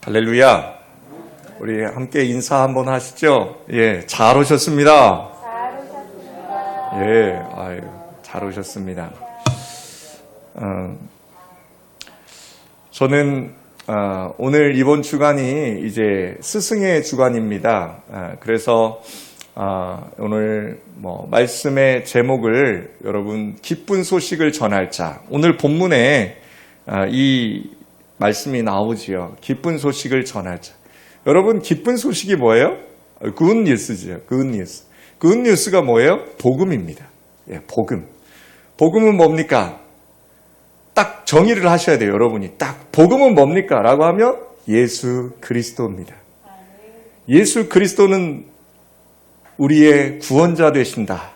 할렐루야. 우리 함께 인사 한번 하시죠. 예, 잘 오셨습니다. 잘 오셨습니다. 예, 아유, 잘 오셨습니다. 저는 오늘 이번 주간이 이제 스승의 주간입니다. 그래서 오늘 말씀의 제목을 여러분 기쁜 소식을 전할 자. 오늘 본문에 이 말씀이 나오지요. 기쁜 소식을 전할 자. 여러분 기쁜 소식이 뭐예요? good news죠. good news. good news가 뭐예요? 복음입니다. 예, 복음. 복음은 뭡니까? 딱 정의를 하셔야 돼요. 여러분이 딱 복음은 뭡니까? 라고 하면 예수 그리스도입니다. 예수 그리스도는 우리의 구원자 되신다.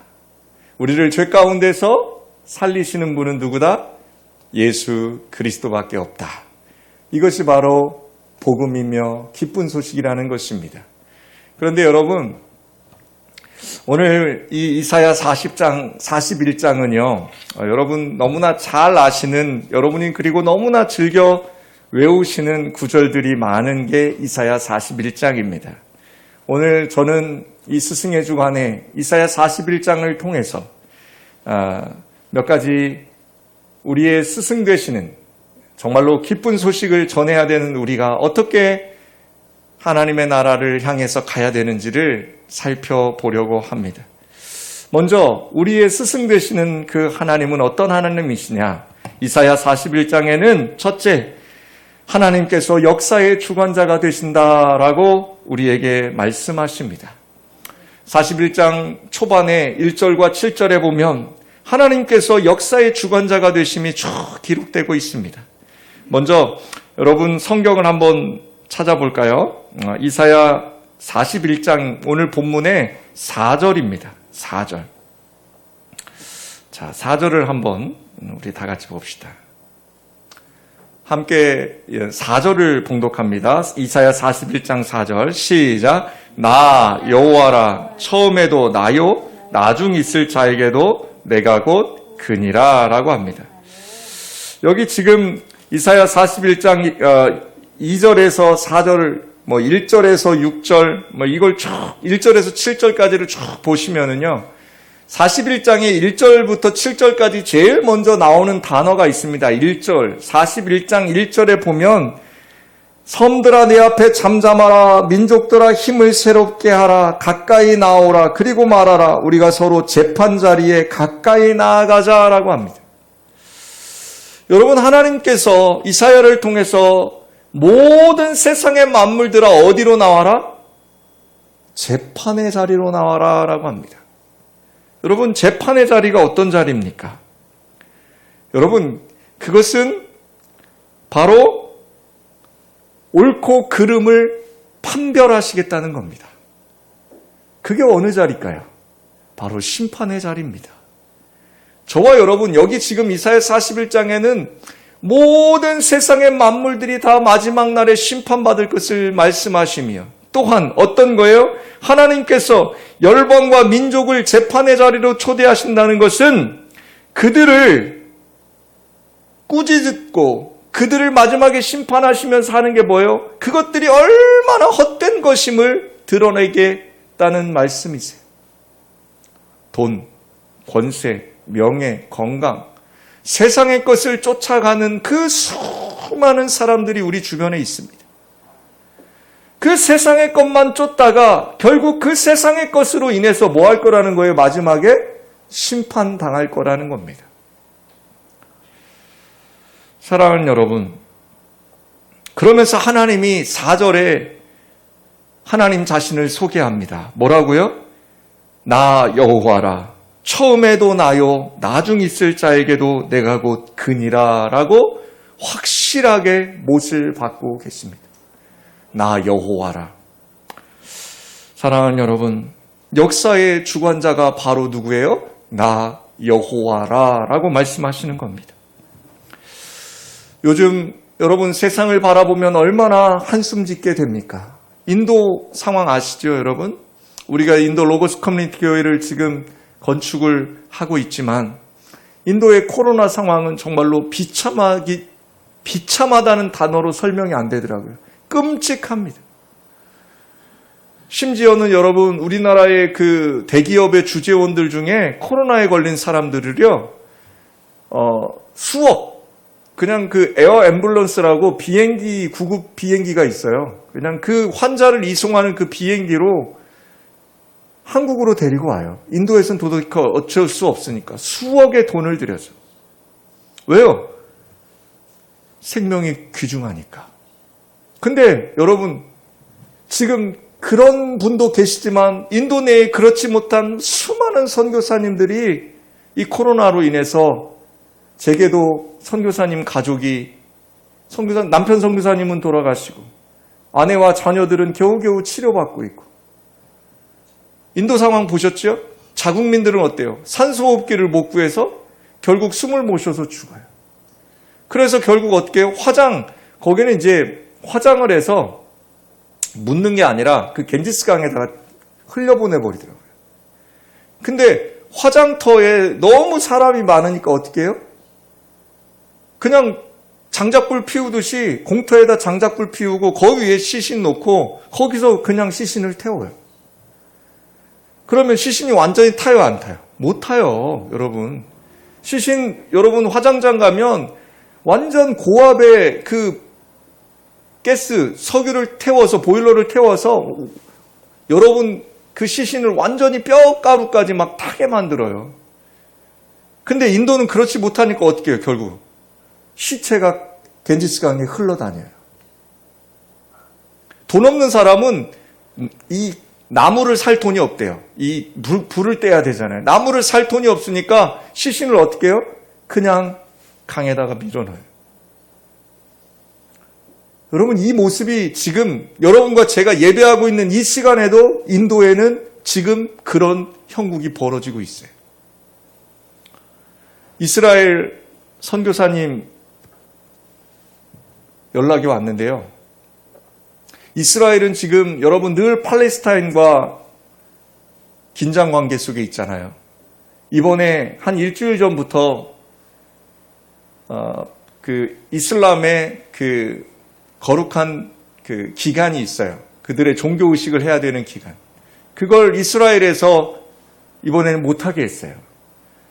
우리를 죄 가운데서 살리시는 분은 누구다? 예수 그리스도밖에 없다. 이것이 바로 복음이며 기쁜 소식이라는 것입니다. 그런데 여러분, 오늘 이 이사야 41장은요, 여러분 너무나 잘 아시는, 여러분이 그리고 너무나 즐겨 외우시는 구절들이 많은 게 이사야 41장입니다. 오늘 저는 이 스승의 주간에 이사야 41장을 통해서 몇 가지 우리의 스승 되시는 정말로 기쁜 소식을 전해야 되는 우리가 어떻게 하나님의 나라를 향해서 가야 되는지를 살펴보려고 합니다. 먼저 우리의 스승 되시는 그 하나님은 어떤 하나님이시냐? 이사야 41장에는 첫째, 하나님께서 역사의 주관자가 되신다라고 우리에게 말씀하십니다. 41장 초반에 1절과 7절에 보면 하나님께서 역사의 주관자가 되심이 쭉 기록되고 있습니다. 먼저 여러분 성경을 한번 찾아볼까요? 이사야 41장 오늘 본문의 4절입니다. 4절. 자, 4절을 한번 우리 다 같이 봅시다. 함께 4절을 봉독합니다. 이사야 41장 4절 시작. 나 여호와라 처음에도 나요 나중 있을 자에게도 내가 곧 그니라 라고 합니다. 여기 지금 이사야 41장 2절에서 4절, 1절에서 6절, 이걸 쭉 1절에서 7절까지를 쭉 보시면은요. 41장의 1절부터 7절까지 제일 먼저 나오는 단어가 있습니다. 1절, 41장 1절에 보면 섬들아 내 앞에 잠잠하라, 민족들아 힘을 새롭게 하라, 가까이 나오라, 그리고 말하라, 우리가 서로 재판 자리에 가까이 나아가자라고 합니다. 여러분, 하나님께서 이사야를 통해서 모든 세상의 만물들아 어디로 나와라? 재판의 자리로 나와라 라고 합니다. 여러분, 재판의 자리가 어떤 자리입니까? 여러분, 그것은 바로 옳고 그름을 판별하시겠다는 겁니다. 그게 어느 자리일까요? 바로 심판의 자리입니다. 저와 여러분, 여기 지금 이사야 41장에는 모든 세상의 만물들이 다 마지막 날에 심판받을 것을 말씀하시며 또한 어떤 거예요? 하나님께서 열방과 민족을 재판의 자리로 초대하신다는 것은 그들을 꾸짖고 그들을 마지막에 심판하시면서 하는 게 뭐예요? 그것들이 얼마나 헛된 것임을 드러내겠다는 말씀이세요. 돈, 권세, 명예, 건강, 세상의 것을 쫓아가는 그 수많은 사람들이 우리 주변에 있습니다. 그 세상의 것만 쫓다가 결국 그 세상의 것으로 인해서 뭐 할 거라는 거예요? 마지막에 심판당할 거라는 겁니다. 사랑하는 여러분, 그러면서 하나님이 4절에 하나님 자신을 소개합니다. 뭐라고요? 나 여호와라. 처음에도 나요, 나중 있을 자에게도 내가 곧 그니라 라고 확실하게 못을 받고 계십니다. 나 여호와라. 사랑하는 여러분, 역사의 주관자가 바로 누구예요? 나 여호와라 라고 말씀하시는 겁니다. 요즘 여러분 세상을 바라보면 얼마나 한숨 짓게 됩니까? 인도 상황 아시죠, 여러분? 우리가 인도 로고스 커뮤니티 교회를 지금 건축을 하고 있지만 인도의 코로나 상황은 정말로 비참하다는 단어로 설명이 안 되더라고요. 끔찍합니다. 심지어는 여러분, 우리나라의 그 대기업의 주재원들 중에 코로나에 걸린 사람들을요, 수억, 그냥 그 에어 앰뷸런스라고 비행기, 구급 비행기가 있어요. 그냥 그 환자를 이송하는 그 비행기로 한국으로 데리고 와요. 인도에서는 도저히 어쩔 수 없으니까 수억의 돈을 들여서. 왜요? 생명이 귀중하니까. 근데 여러분, 지금 그런 분도 계시지만 인도 내에 그렇지 못한 수많은 선교사님들이 이 코로나로 인해서, 제게도 선교사님 가족이, 남편 선교사님은 돌아가시고 아내와 자녀들은 겨우겨우 치료받고 있고, 인도 상황 보셨죠? 자국민들은 어때요? 산소호흡기를 못 구해서 결국 숨을 못 쉬어서 죽어요. 그래서 결국 어떻게 해요? 거기는 이제 화장을 해서 묻는 게 아니라 그 겐지스강에다가 흘려보내버리더라고요. 근데 화장터에 너무 사람이 많으니까 어떻게 해요? 그냥 장작불 피우듯이 공터에다 장작불 피우고 거기 위에 시신 놓고 거기서 그냥 시신을 태워요. 그러면 시신이 완전히 타요, 안 타요? 못 타요, 여러분. 여러분 화장장 가면 완전 고압의 그 가스, 석유를 태워서, 보일러를 태워서 여러분 그 시신을 완전히 뼈가루까지 막 타게 만들어요. 근데 인도는 그렇지 못하니까 어떻게 해요, 결국? 시체가 겐지스강에 흘러다녀요. 돈 없는 사람은 이 나무를 살 돈이 없대요. 이 불을 떼야 되잖아요. 나무를 살 돈이 없으니까 시신을 어떻게 해요? 그냥 강에다가 밀어넣어요. 여러분, 이 모습이 지금 여러분과 제가 예배하고 있는 이 시간에도 인도에는 지금 그런 형국이 벌어지고 있어요. 이스라엘 선교사님 연락이 왔는데요. 이스라엘은 지금 여러분 늘 팔레스타인과 긴장 관계 속에 있잖아요. 이번에 한 일주일 전부터 그 이슬람의 그 거룩한 그 기간이 있어요. 그들의 종교 의식을 해야 되는 기간. 그걸 이스라엘에서 이번에는 못하게 했어요.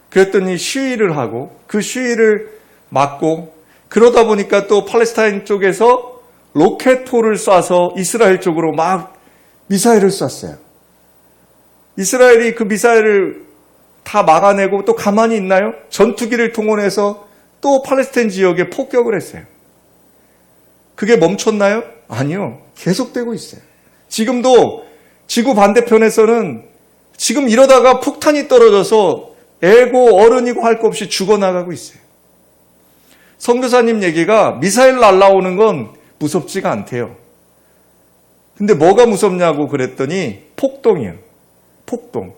그랬더니 시위를 하고 그 시위를 막고, 그러다 보니까 또 팔레스타인 쪽에서 로켓포를 쏴서 이스라엘 쪽으로 막 미사일을 쐈어요. 이스라엘이 그 미사일을 다 막아내고 또 가만히 있나요? 전투기를 통원해서 또 팔레스타인 지역에 폭격을 했어요. 그게 멈췄나요? 아니요. 계속되고 있어요. 지금도 지구 반대편에서는 지금 이러다가 폭탄이 떨어져서 애고 어른이고 할 것 없이 죽어나가고 있어요. 선교사님 얘기가 미사일 날라오는 건 무섭지가 않대요. 근데 뭐가 무섭냐고 그랬더니 폭동이에요. 폭동.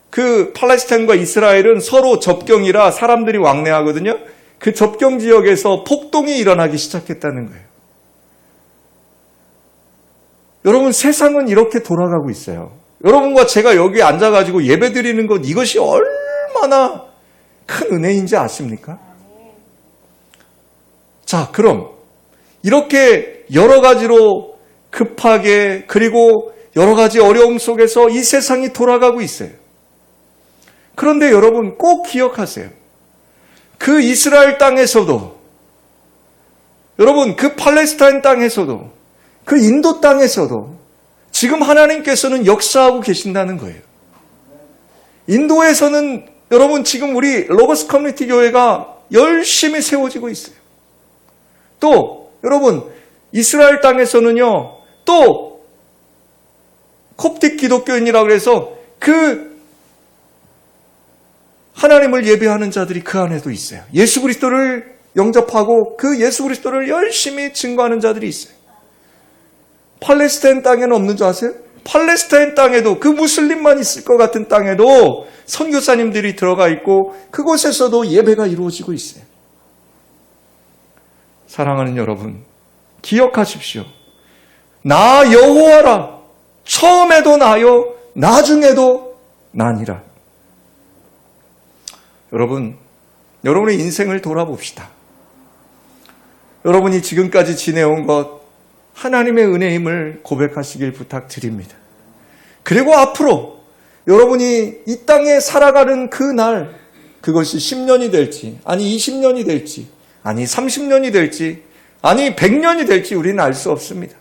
그 팔레스타인과 이스라엘은 서로 접경이라 사람들이 왕래하거든요. 그 접경 지역에서 폭동이 일어나기 시작했다는 거예요. 여러분, 세상은 이렇게 돌아가고 있어요. 여러분과 제가 여기 앉아가지고 예배 드리는 것, 이것이 얼마나 큰 은혜인지 아십니까? 자, 그럼 이렇게 여러 가지로 급하게, 그리고 여러 가지 어려움 속에서 이 세상이 돌아가고 있어요. 그런데 여러분 꼭 기억하세요. 그 이스라엘 땅에서도, 여러분 그 팔레스타인 땅에서도, 그 인도 땅에서도 지금 하나님께서는 역사하고 계신다는 거예요. 인도에서는 여러분 지금 우리 로고스 커뮤니티 교회가 열심히 세워지고 있어요. 또 여러분 이스라엘 땅에서는요, 또 콥틱 기독교인이라고 해서 그 하나님을 예배하는 자들이 그 안에도 있어요. 예수 그리스도를 영접하고 그 예수 그리스도를 열심히 증거하는 자들이 있어요. 팔레스타인 땅에는 없는 줄 아세요? 팔레스타인 땅에도, 그 무슬림만 있을 것 같은 땅에도 선교사님들이 들어가 있고 그곳에서도 예배가 이루어지고 있어요. 사랑하는 여러분, 기억하십시오. 나 여호와라. 처음에도 나요, 나중에도 나니라. 여러분, 여러분의 인생을 돌아봅시다. 여러분이 지금까지 지내온 것 하나님의 은혜임을 고백하시길 부탁드립니다. 그리고 앞으로 여러분이 이 땅에 살아가는 그 날, 그것이 10년이 될지, 아니 20년이 될지, 아니 30년이 될지, 아니 100년이 될지 우리는 알 수 없습니다.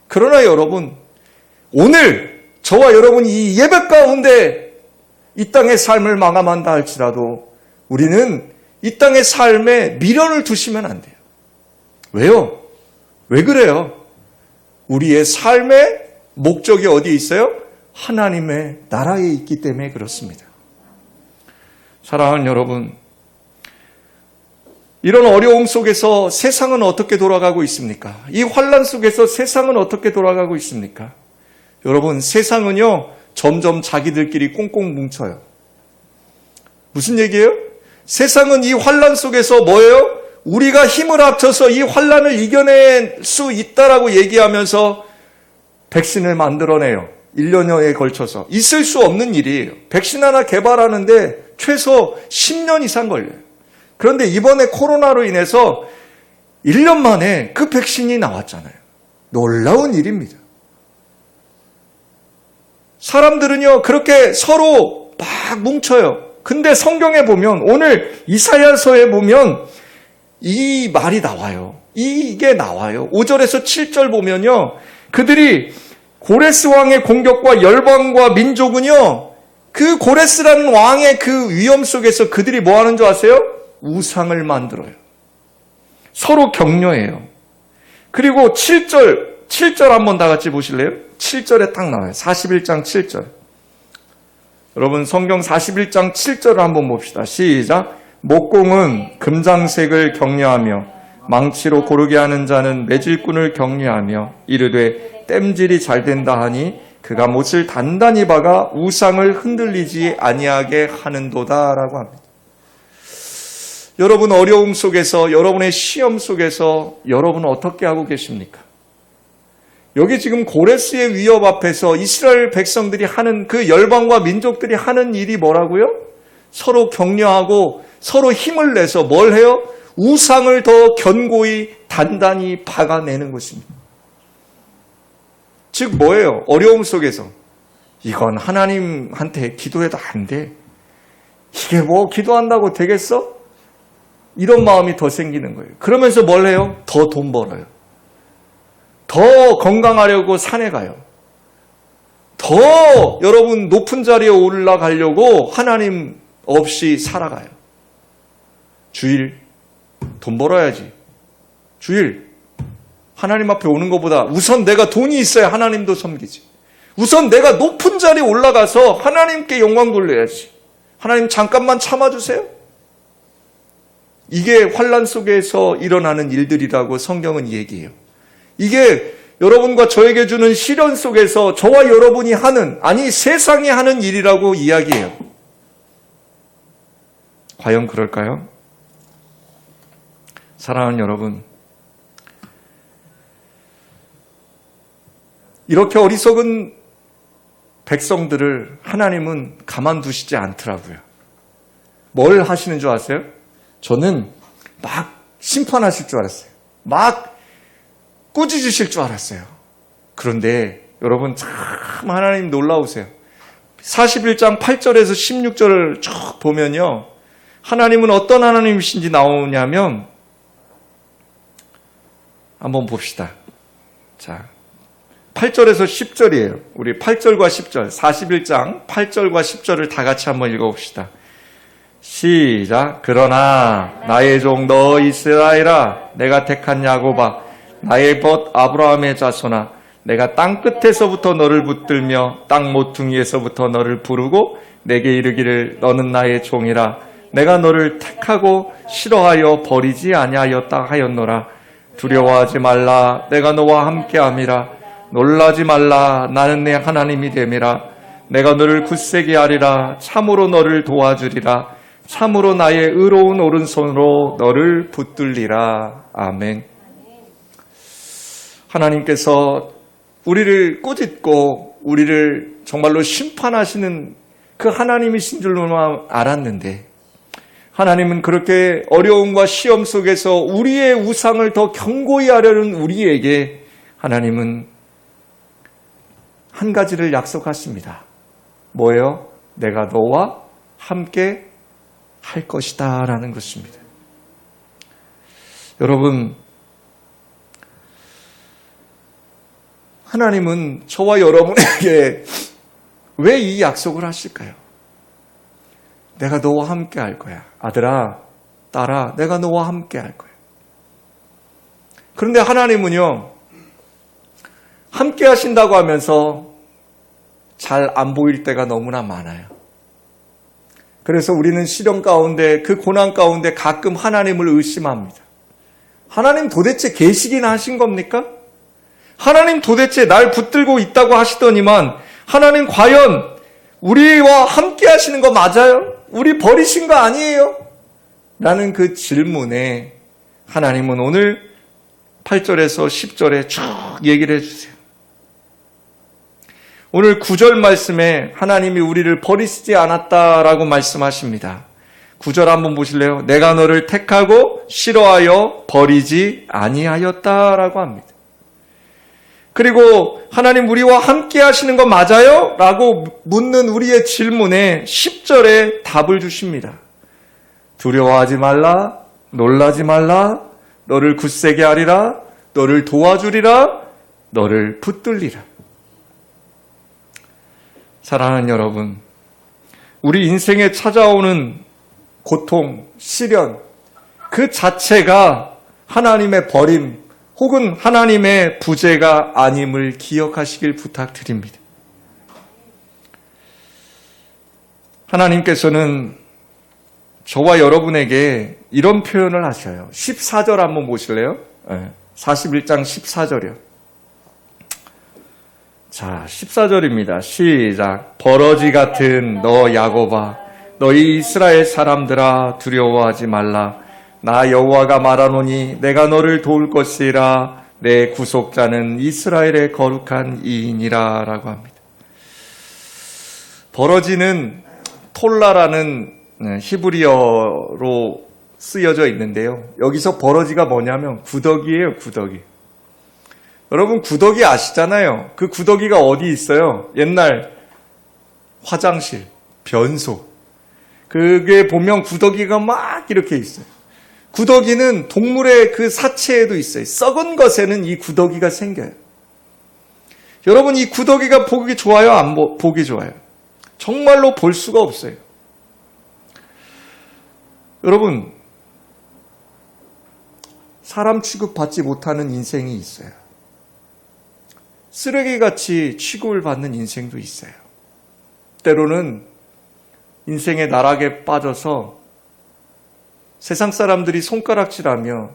그러나 여러분, 오늘 저와 여러분이 이 예배 가운데 이 땅의 삶을 마감한다 할지라도 우리는 이 땅의 삶에 미련을 두시면 안 돼요. 왜요? 왜 그래요? 우리의 삶의 목적이 어디에 있어요? 하나님의 나라에 있기 때문에 그렇습니다. 사랑하는 여러분, 이런 어려움 속에서 세상은 어떻게 돌아가고 있습니까? 이 환난 속에서 세상은 어떻게 돌아가고 있습니까? 여러분, 세상은요, 점점 자기들끼리 꽁꽁 뭉쳐요. 무슨 얘기예요? 세상은 이 환난 속에서 뭐예요? 우리가 힘을 합쳐서 이 환난을 이겨낼 수 있다라고 얘기하면서 백신을 만들어내요. 1년여에 걸쳐서. 있을 수 없는 일이에요. 백신 하나 개발하는데 최소 10년 이상 걸려요. 그런데 이번에 코로나로 인해서 1년 만에 그 백신이 나왔잖아요. 놀라운 일입니다. 사람들은요, 그렇게 서로 막 뭉쳐요. 근데 성경에 보면, 오늘 이사야서에 보면 이 말이 나와요. 이게 나와요. 5절에서 7절 보면요, 그들이 고레스 왕의 공격과 열방과 민족은요, 그 고레스라는 왕의 그 위험 속에서 그들이 뭐 하는 줄 아세요? 우상을 만들어요. 서로 격려해요. 그리고 7절 한번 다 같이 보실래요? 7절에 딱 나와요. 41장 7절. 여러분, 성경 41장 7절을 한번 봅시다. 시작. 목공은 금장색을 격려하며 망치로 고르게 하는 자는 매질꾼을 격려하며 이르되 땜질이 잘 된다 하니 그가 못을 단단히 박아 우상을 흔들리지 아니하게 하는도다라고 합니다. 여러분, 어려움 속에서, 여러분의 시험 속에서 여러분은 어떻게 하고 계십니까? 여기 지금 고레스의 위협 앞에서 이스라엘 백성들이 하는, 그 열방과 민족들이 하는 일이 뭐라고요? 서로 격려하고 서로 힘을 내서 뭘 해요? 우상을 더 견고히 단단히 박아내는 것입니다. 즉 뭐예요? 어려움 속에서 이건 하나님한테 기도해도 안 돼. 이게 뭐 기도한다고 되겠어? 이런 마음이 더 생기는 거예요. 그러면서 뭘 해요? 더 돈 벌어요. 더 건강하려고 산에 가요. 더 여러분 높은 자리에 올라가려고 하나님 없이 살아가요. 주일 돈 벌어야지. 주일 하나님 앞에 오는 것보다 우선 내가 돈이 있어야 하나님도 섬기지. 우선 내가 높은 자리에 올라가서 하나님께 영광 돌려야지. 하나님 잠깐만 참아주세요. 이게 환난 속에서 일어나는 일들이라고 성경은 얘기해요. 이게 여러분과 저에게 주는 시련 속에서 저와 여러분이 하는, 아니 세상이 하는 일이라고 이야기해요. 과연 그럴까요? 사랑하는 여러분, 이렇게 어리석은 백성들을 하나님은 가만두시지 않더라고요. 뭘 하시는 줄 아세요? 저는 막 심판하실 줄 알았어요. 막 꾸짖으실 줄 알았어요. 그런데 여러분 참 하나님 놀라우세요. 41장 8절에서 16절을 쭉 보면요, 하나님은 어떤 하나님이신지 나오냐면, 한번 봅시다. 자, 8절에서 10절이에요. 우리 8절과 10절, 41장 8절과 10절을 다 같이 한번 읽어봅시다. 시작. 그러나 나의 종 너 이스라엘아, 내가 택한 야곱아, 나의 벗 아브라함의 자손아, 내가 땅 끝에서부터 너를 붙들며 땅 모퉁이에서부터 너를 부르고 내게 이르기를 너는 나의 종이라. 내가 너를 택하고 싫어하여 버리지 아니하였다 하였노라. 두려워하지 말라. 내가 너와 함께함이라. 놀라지 말라. 나는 내 하나님이 됨이라. 내가 너를 굳세게 하리라. 참으로 너를 도와주리라. 참으로 나의 의로운 오른손으로 너를 붙들리라. 아멘. 하나님께서 우리를 꾸짖고 우리를 정말로 심판하시는 그 하나님이신 줄로만 알았는데, 하나님은 그렇게 어려움과 시험 속에서 우리의 우상을 더 견고히 하려는 우리에게 하나님은 한 가지를 약속하십니다. 뭐예요? 내가 너와 함께 할 것이다 라는 것입니다. 여러분, 하나님은 저와 여러분에게 왜 이 약속을 하실까요? 내가 너와 함께 할 거야. 아들아, 딸아, 내가 너와 함께 할 거야. 그런데 하나님은요, 함께 하신다고 하면서 잘 안 보일 때가 너무나 많아요. 그래서 우리는 시련 가운데, 그 고난 가운데 가끔 하나님을 의심합니다. 하나님 도대체 계시긴 하신 겁니까? 하나님 도대체 날 붙들고 있다고 하시더니만 하나님 과연 우리와 함께 하시는 거 맞아요? 우리 버리신 거 아니에요? 라는 그 질문에 하나님은 오늘 8절에서 10절에 쭉 얘기를 해주세요. 오늘 9절 말씀에 하나님이 우리를 버리시지 않았다라고 말씀하십니다. 9절 한번 보실래요? 내가 너를 택하고 싫어하여 버리지 아니하였다라고 합니다. 그리고 하나님 우리와 함께 하시는 거 맞아요? 라고 묻는 우리의 질문에 10절에 답을 주십니다. 두려워하지 말라, 놀라지 말라, 너를 굳세게 하리라, 너를 도와주리라, 너를 붙들리라. 사랑하는 여러분, 우리 인생에 찾아오는 고통, 시련, 그 자체가 하나님의 버림, 혹은 하나님의 부재가 아님을 기억하시길 부탁드립니다. 하나님께서는 저와 여러분에게 이런 표현을 하셔요. 14절 한번 보실래요? 41장 14절이요. 자, 14절입니다. 시작. 버러지 같은 너 야곱아, 너희 이스라엘 사람들아 두려워하지 말라. 나 여호와가 말하노니 내가 너를 도울 것이라. 내 구속자는 이스라엘의 거룩한 이인이라 라고 합니다. 버러지는 톨라라는 히브리어로 쓰여져 있는데요. 여기서 버러지가 뭐냐면 구더기예요, 구더기. 여러분 구더기 아시잖아요. 그 구더기가 어디 있어요? 옛날 화장실, 변소. 그게 보면 구더기가 막 이렇게 있어요. 구더기는 동물의 그 사체에도 있어요. 썩은 것에는 이 구더기가 생겨요. 여러분 이 구더기가 보기 좋아요? 안 보기 좋아요? 정말로 볼 수가 없어요. 여러분 사람 취급받지 못하는 인생이 있어요. 쓰레기같이 취급을 받는 인생도 있어요. 때로는 인생의 나락에 빠져서 세상 사람들이 손가락질하며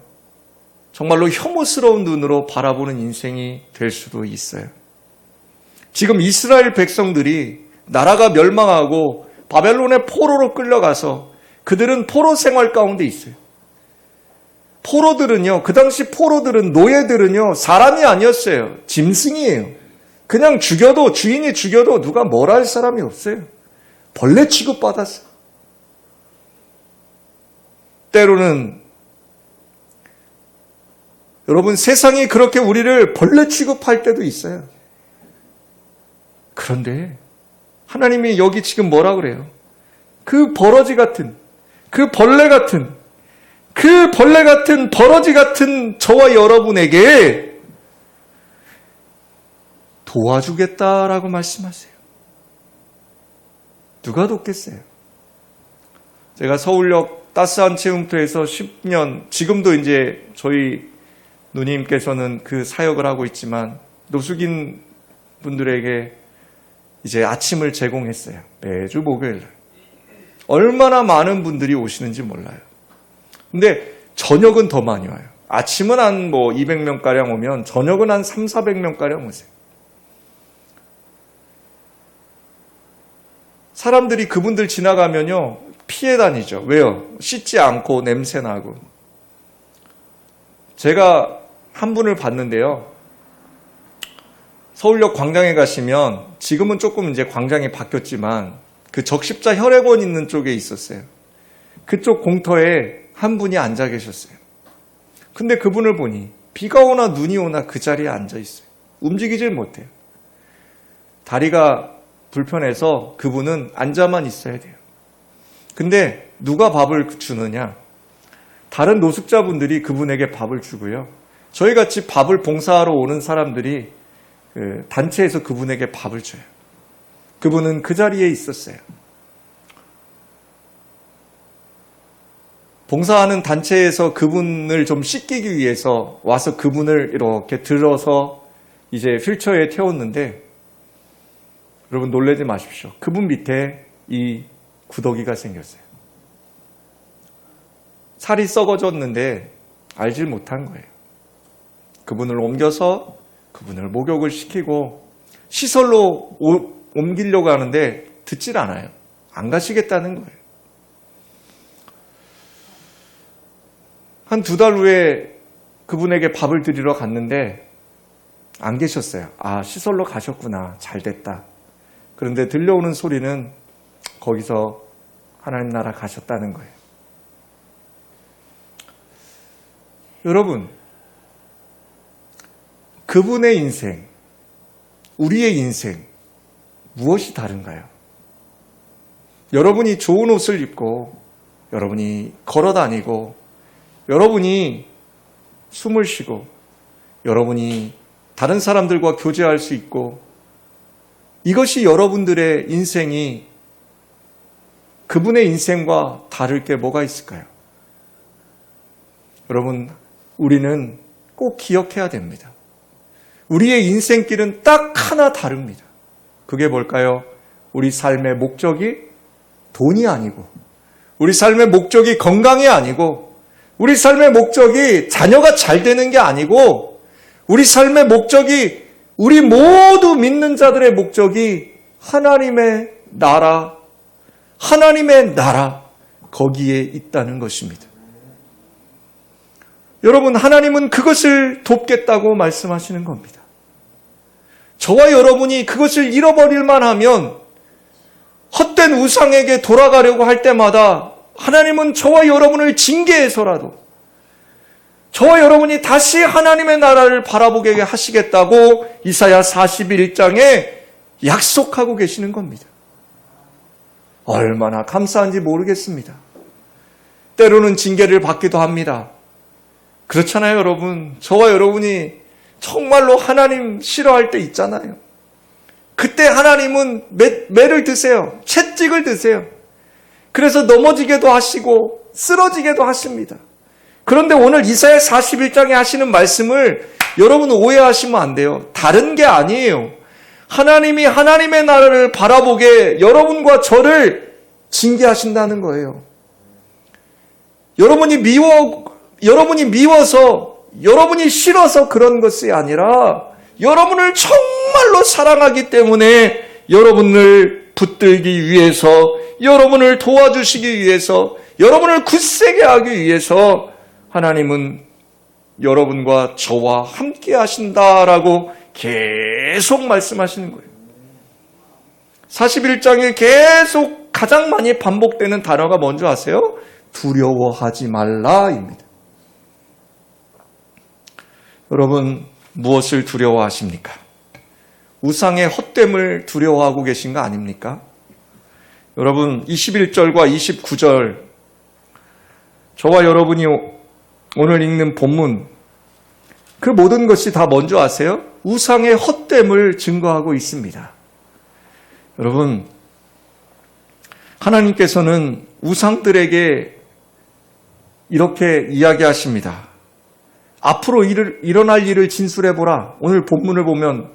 정말로 혐오스러운 눈으로 바라보는 인생이 될 수도 있어요. 지금 이스라엘 백성들이 나라가 멸망하고 바벨론의 포로로 끌려가서 그들은 포로 생활 가운데 있어요. 포로들은요, 그 당시 포로들은, 노예들은요, 사람이 아니었어요. 짐승이에요. 그냥 죽여도, 주인이 죽여도 누가 뭐라 할 사람이 없어요. 벌레 취급받았어요. 때로는 여러분 세상이 그렇게 우리를 벌레 취급할 때도 있어요. 그런데 하나님이 여기 지금 뭐라 그래요? 그 버러지 같은, 그 벌레 같은, 그 벌레 같은 버러지 같은 저와 여러분에게 도와주겠다라고 말씀하세요. 누가 돕겠어요? 제가 서울역 따스한 체험터에서 10년, 지금도 이제 저희 누님께서는 그 사역을 하고 있지만 노숙인 분들에게 이제 아침을 제공했어요. 매주 목요일 날. 얼마나 많은 분들이 오시는지 몰라요. 근데 저녁은 더 많이 와요. 아침은 한 200명가량 오면 저녁은 한 300~400명가량 오세요. 사람들이 그분들 지나가면요 피해 다니죠. 왜요? 씻지 않고 냄새 나고. 제가 한 분을 봤는데요. 서울역 광장에 가시면 지금은 조금 이제 광장이 바뀌었지만 그 적십자 혈액원 있는 쪽에 있었어요. 그쪽 공터에 한 분이 앉아 계셨어요. 근데 그분을 보니 비가 오나 눈이 오나 그 자리에 앉아 있어요. 움직이질 못해요. 다리가 불편해서 그분은 앉아만 있어야 돼요. 근데 누가 밥을 주느냐? 다른 노숙자분들이 그분에게 밥을 주고요. 저희같이 밥을 봉사하러 오는 사람들이 단체에서 그분에게 밥을 줘요. 그분은 그 자리에 있었어요. 봉사하는 단체에서 그분을 좀 씻기기 위해서 와서 그분을 이렇게 들어서 이제 휠체어에 태웠는데, 여러분 놀라지 마십시오. 그분 밑에 이 구더기가 생겼어요. 살이 썩어졌는데 알질 못한 거예요. 그분을 옮겨서 그분을 목욕을 시키고 시설로 옮기려고 하는데 듣질 않아요. 안 가시겠다는 거예요. 한 2달 후에 그분에게 밥을 드리러 갔는데 안 계셨어요. 아, 시설로 가셨구나. 잘 됐다. 그런데 들려오는 소리는 거기서 하나님 나라 가셨다는 거예요. 여러분, 그분의 인생, 우리의 인생, 무엇이 다른가요? 여러분이 좋은 옷을 입고, 여러분이 걸어 다니고, 여러분이 숨을 쉬고, 여러분이 다른 사람들과 교제할 수 있고, 이것이 여러분들의 인생이 그분의 인생과 다를 게 뭐가 있을까요? 여러분, 우리는 꼭 기억해야 됩니다. 우리의 인생길은 딱 하나 다릅니다. 그게 뭘까요? 우리 삶의 목적이 돈이 아니고, 우리 삶의 목적이 건강이 아니고, 우리 삶의 목적이 자녀가 잘 되는 게 아니고, 우리 삶의 목적이, 우리 모두 믿는 자들의 목적이 하나님의 나라, 거기에 있다는 것입니다. 여러분, 하나님은 그것을 돕겠다고 말씀하시는 겁니다. 저와 여러분이 그것을 잃어버릴만 하면 헛된 우상에게 돌아가려고 할 때마다 하나님은 저와 여러분을 징계해서라도 저와 여러분이 다시 하나님의 나라를 바라보게 하시겠다고 이사야 41장에 약속하고 계시는 겁니다. 얼마나 감사한지 모르겠습니다. 때로는 징계를 받기도 합니다. 그렇잖아요, 여러분. 저와 여러분이 정말로 하나님 싫어할 때 있잖아요. 그때 하나님은 매를 드세요. 채찍을 드세요. 그래서 넘어지게도 하시고 쓰러지게도 하십니다. 그런데 오늘 이사야 41장에 하시는 말씀을 여러분 오해하시면 안 돼요. 다른 게 아니에요. 하나님이 하나님의 나라를 바라보게 여러분과 저를 징계하신다는 거예요. 여러분이 미워서, 여러분이 싫어서 그런 것이 아니라 여러분을 정말로 사랑하기 때문에 여러분을 붙들기 위해서, 여러분을 도와주시기 위해서, 여러분을 굳세게 하기 위해서 하나님은 여러분과 저와 함께 하신다라고 계속 말씀하시는 거예요. 41장에 계속 가장 많이 반복되는 단어가 뭔지 아세요? 두려워하지 말라입니다. 여러분, 무엇을 두려워하십니까? 우상의 헛됨을 두려워하고 계신 거 아닙니까? 여러분, 21절과 29절, 저와 여러분이 오늘 읽는 본문, 그 모든 것이 다 뭔지 아세요? 우상의 헛됨을 증거하고 있습니다. 여러분, 하나님께서는 우상들에게 이렇게 이야기하십니다. 앞으로 일어날 일을 진술해보라. 오늘 본문을 보면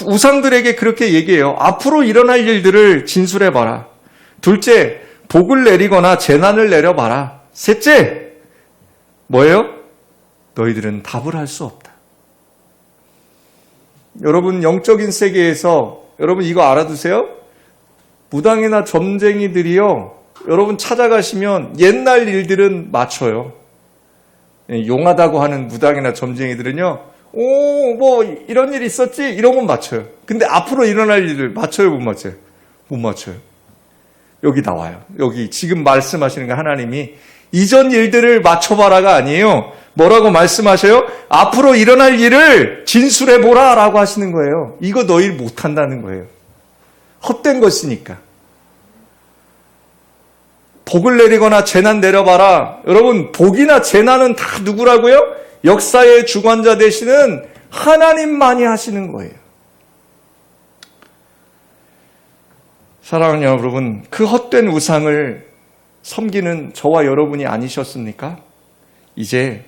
우상들에게 그렇게 얘기해요. 앞으로 일어날 일들을 진술해봐라. 둘째, 복을 내리거나 재난을 내려봐라. 셋째, 뭐예요? 너희들은 답을 할 수 없다. 여러분, 영적인 세계에서 여러분 이거 알아두세요. 무당이나 점쟁이들이요, 여러분 찾아가시면 옛날 일들은 맞춰요. 용하다고 하는 무당이나 점쟁이들은요, 뭐 이런 일 있었지? 이런 건 맞춰요. 근데 앞으로 일어날 일을 맞춰요, 못 맞춰요? 못 맞춰요. 여기 나와요. 여기 지금 말씀하시는 거 하나님이 이전 일들을 맞춰봐라가 아니에요. 뭐라고 말씀하셔요? 앞으로 일어날 일을 진술해보라 라고 하시는 거예요. 이거 너희 못한다는 거예요. 헛된 것이니까. 복을 내리거나 재난 내려봐라. 여러분, 복이나 재난은 다 누구라고요? 역사의 주관자 되시는 하나님만이 하시는 거예요. 사랑하는 여러분, 그 헛된 우상을 섬기는 저와 여러분이 아니셨습니까? 이제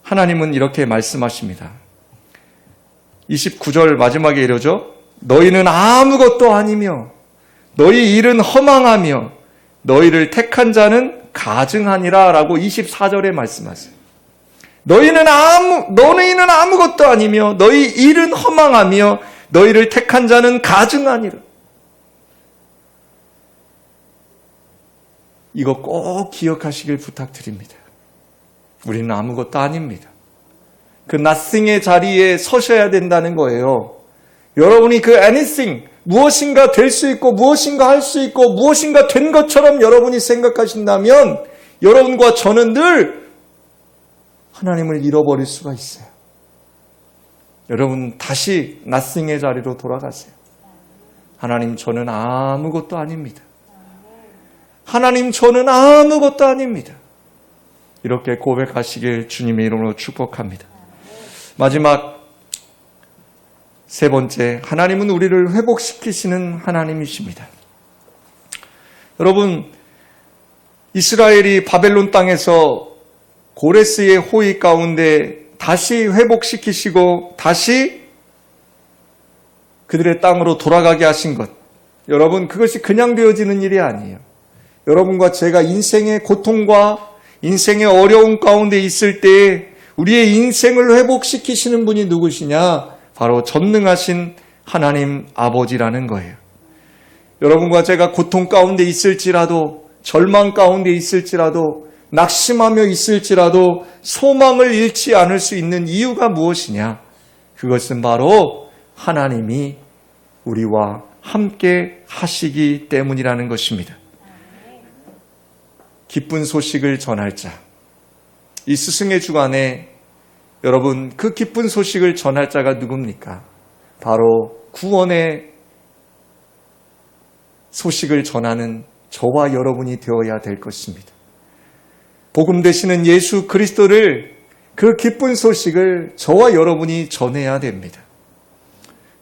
하나님은 이렇게 말씀하십니다. 29절 마지막에 이러죠. 너희는 아무것도 아니며 너희 일은 허망하며 너희를 택한 자는 가증하니라 라고 24절에 말씀하세요. 너희는 아무것도 아니며 너희 일은 허망하며 너희를 택한 자는 가증하니라. 이거 꼭 기억하시길 부탁드립니다. 우리는 아무것도 아닙니다. 그 nothing의 자리에 서셔야 된다는 거예요. 여러분이 그 anything, 무엇인가 될 수 있고 무엇인가 할 수 있고 무엇인가 된 것처럼 여러분이 생각하신다면 여러분과 저는 늘 하나님을 잃어버릴 수가 있어요. 여러분 다시 nothing의 자리로 돌아가세요. 하나님, 저는 아무것도 아닙니다. 하나님, 저는 아무것도 아닙니다. 이렇게 고백하시길 주님의 이름으로 축복합니다. 마지막 세 번째, 하나님은 우리를 회복시키시는 하나님이십니다. 여러분, 이스라엘이 바벨론 땅에서 고레스의 호의 가운데 다시 회복시키시고 다시 그들의 땅으로 돌아가게 하신 것, 여러분, 그것이 그냥 되어지는 일이 아니에요. 여러분과 제가 인생의 고통과 인생의 어려움 가운데 있을 때 우리의 인생을 회복시키시는 분이 누구시냐? 바로 전능하신 하나님 아버지라는 거예요. 여러분과 제가 고통 가운데 있을지라도, 절망 가운데 있을지라도, 낙심하며 있을지라도 소망을 잃지 않을 수 있는 이유가 무엇이냐? 그것은 바로 하나님이 우리와 함께 하시기 때문이라는 것입니다. 기쁜 소식을 전할 자. 이 스승의 주간에 여러분, 그 기쁜 소식을 전할 자가 누굽니까? 바로 구원의 소식을 전하는 저와 여러분이 되어야 될 것입니다. 복음 되시는 예수 그리스도를, 그 기쁜 소식을 저와 여러분이 전해야 됩니다.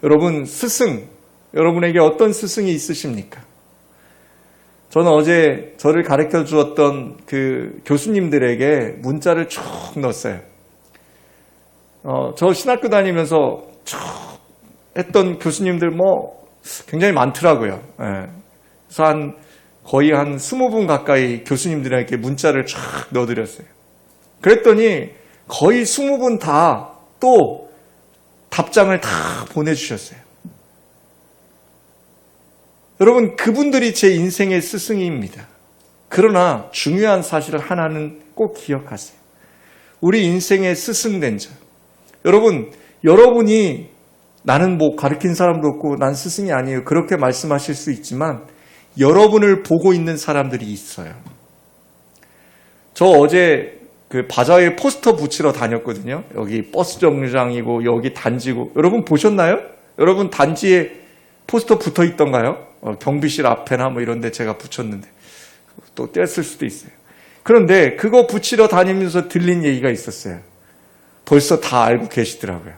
여러분, 스승, 여러분에게 어떤 스승이 있으십니까? 저는 어제 저를 가르쳐 주었던 그 교수님들에게 문자를 쭉 넣었어요. 저 신학교 다니면서 쭉 했던 교수님들 굉장히 많더라고요. 예. 그래서 거의 한 20분 가까이 교수님들에게 문자를 쫙 넣어드렸어요. 그랬더니 거의 20분 다 또 답장을 다 보내주셨어요. 여러분, 그분들이 제 인생의 스승입니다. 그러나 중요한 사실을 하나는 꼭 기억하세요. 우리 인생의 스승된 자. 여러분, 여러분이 나는 가르친 사람도 없고 난 스승이 아니에요. 그렇게 말씀하실 수 있지만 여러분을 보고 있는 사람들이 있어요. 저 어제 그 바자회 포스터 붙이러 다녔거든요. 여기 버스 정류장이고 여기 단지고. 여러분 보셨나요? 여러분 단지에 포스터 붙어 있던가요? 경비실 앞에나 이런 데 제가 붙였는데 또 뗐을 수도 있어요. 그런데 그거 붙이러 다니면서 들린 얘기가 있었어요. 벌써 다 알고 계시더라고요.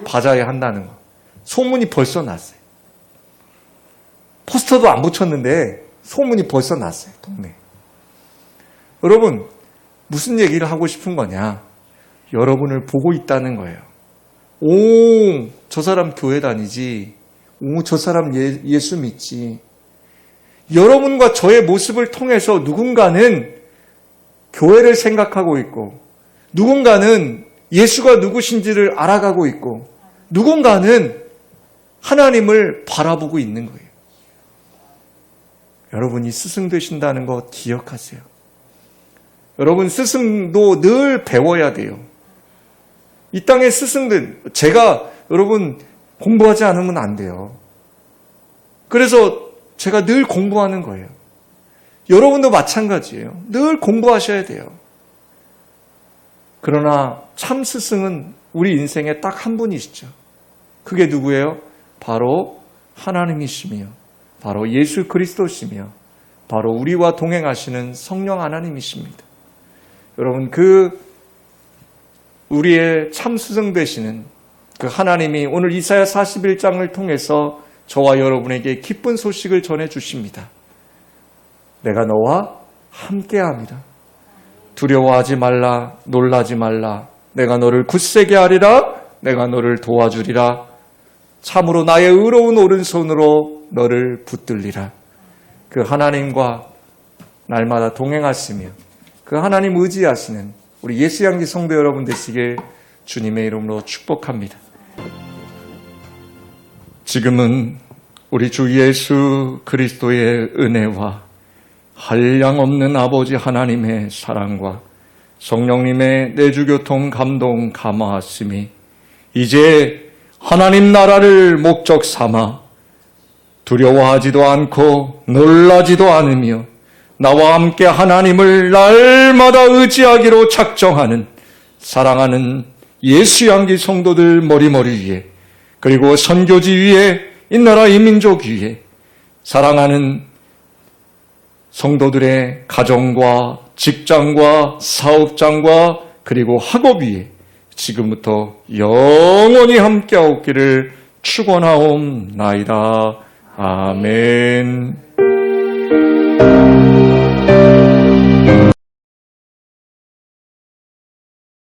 바자회 한다는 거. 소문이 벌써 났어요. 포스터도 안 붙였는데 소문이 벌써 났어요. 동네에. 여러분, 무슨 얘기를 하고 싶은 거냐? 여러분을 보고 있다는 거예요. 오, 저 사람 교회 다니지. 오, 저 사람 예수 믿지. 여러분과 저의 모습을 통해서 누군가는 교회를 생각하고 있고, 누군가는 예수가 누구신지를 알아가고 있고, 누군가는 하나님을 바라보고 있는 거예요. 여러분이 스승 되신다는 거 기억하세요. 여러분, 스승도 늘 배워야 돼요. 이 땅의 스승들, 제가 여러분 공부하지 않으면 안 돼요. 그래서 제가 늘 공부하는 거예요. 여러분도 마찬가지예요. 늘 공부하셔야 돼요. 그러나 참 스승은 우리 인생에 딱 한 분이시죠. 그게 누구예요? 바로 하나님이시며 바로 예수 그리스도시며 바로 우리와 동행하시는 성령 하나님이십니다. 여러분, 우리의 참 스승 되시는 그 하나님이 오늘 이사야 41장을 통해서 저와 여러분에게 기쁜 소식을 전해 주십니다. 내가 너와 함께함이라. 두려워하지 말라, 놀라지 말라. 내가 너를 굳세게 하리라. 내가 너를 도와주리라. 참으로 나의 의로운 오른손으로 너를 붙들리라. 그 하나님과 날마다 동행하시며 그 하나님 의지하시는 우리 예수양기 성도 여러분 되시길 주님의 이름으로 축복합니다. 지금은 우리 주 예수 그리스도의 은혜와 한량없는 아버지 하나님의 사랑과 성령님의 내주교통 감동 감화하심이 이제 하나님 나라를 목적 삼아 두려워하지도 않고 놀라지도 않으며 나와 함께 하나님을 날마다 의지하기로 작정하는 사랑하는 예수양기 성도들 머리머리 위에 그리고 선교지 위에 이 나라 이 민족 위에 사랑하는 성도들의 가정과 직장과 사업장과 그리고 학업 위에 지금부터 영원히 함께하옵기를 축원하옵나이다. 아멘.